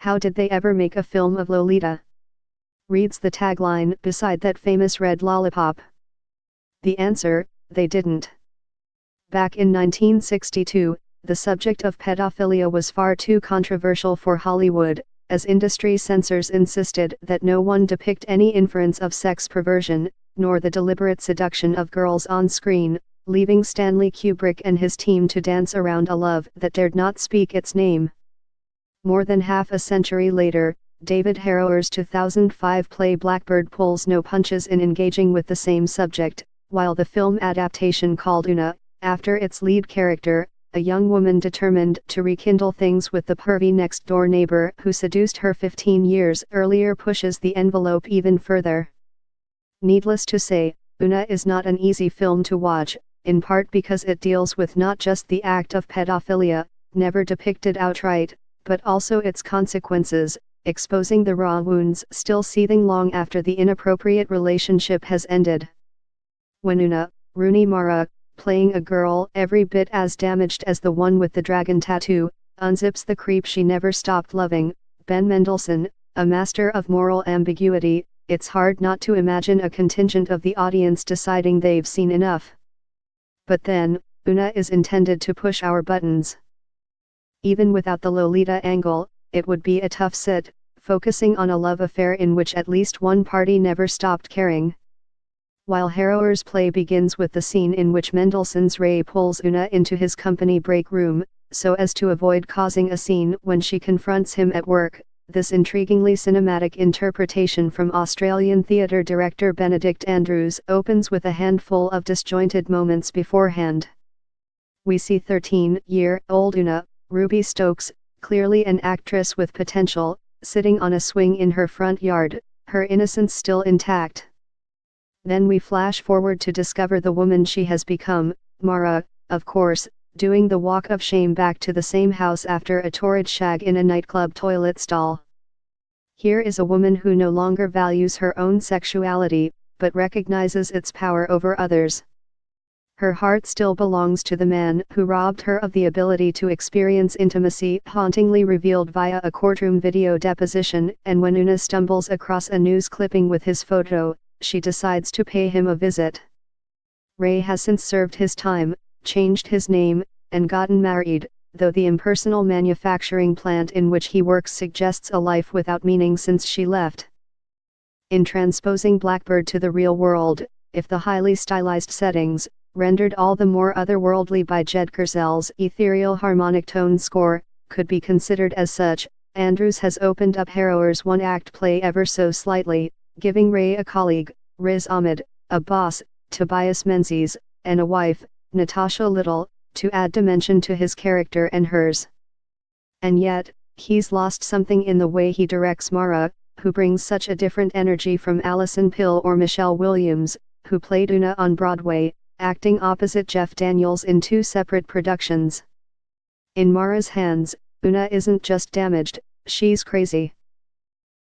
How did they ever make a film of Lolita? Reads the tagline beside that famous red lollipop. The answer, they didn't. Back in 1962, the subject of pedophilia was far too controversial for Hollywood, as industry censors insisted that no one depict any inference of sex perversion, nor the deliberate seduction of girls on screen, leaving Stanley Kubrick and his team to dance around a love that dared not speak its name. More than half a century later, David Harrower's 2005 play Blackbird pulls no punches in engaging with the same subject, while the film adaptation called Una, after its lead character, a young woman determined to rekindle things with the pervy next-door neighbor who seduced her 15 years earlier, pushes the envelope even further. Needless to say, Una is not an easy film to watch, in part because it deals with not just the act of pedophilia, never depicted outright, but also its consequences, exposing the raw wounds still seething long after the inappropriate relationship has ended. When Una, Rooney Mara, playing a girl every bit as damaged as the one with the dragon tattoo, unzips the creep she never stopped loving, Ben Mendelsohn, a master of moral ambiguity, it's hard not to imagine a contingent of the audience deciding they've seen enough. But then, Una is intended to push our buttons. Even without the Lolita angle, it would be a tough sit, focusing on a love affair in which at least one party never stopped caring. While Harrower's play begins with the scene in which Mendelsohn's Ray pulls Una into his company break room, so as to avoid causing a scene when she confronts him at work, this intriguingly cinematic interpretation from Australian theatre director Benedict Andrews opens with a handful of disjointed moments beforehand. We see 13-year-old Una, Ruby Stokes, clearly an actress with potential, sitting on a swing in her front yard, her innocence still intact. Then we flash forward to discover the woman she has become, Mara, of course, doing the walk of shame back to the same house after a torrid shag in a nightclub toilet stall. Here is a woman who no longer values her own sexuality, but recognizes its power over others. Her heart still belongs to the man who robbed her of the ability to experience intimacy, hauntingly revealed via a courtroom video deposition, and when Una stumbles across a news clipping with his photo, she decides to pay him a visit. Ray has since served his time, changed his name, and gotten married, though the impersonal manufacturing plant in which he works suggests a life without meaning since she left. In transposing Blackbird to the real world, if the highly stylized settings, rendered all the more otherworldly by Jed Kurzel's ethereal harmonic tone score, could be considered as such, Andrews has opened up Harrower's one-act play ever so slightly, giving Ray a colleague, Riz Ahmed, a boss, Tobias Menzies, and a wife, Natasha Little, to add dimension to his character and hers. And yet, he's lost something in the way he directs Mara, who brings such a different energy from Alison Pill or Michelle Williams, who played Una on Broadway, acting opposite Jeff Daniels in 2 separate productions. In Mara's hands, Una isn't just damaged, she's crazy.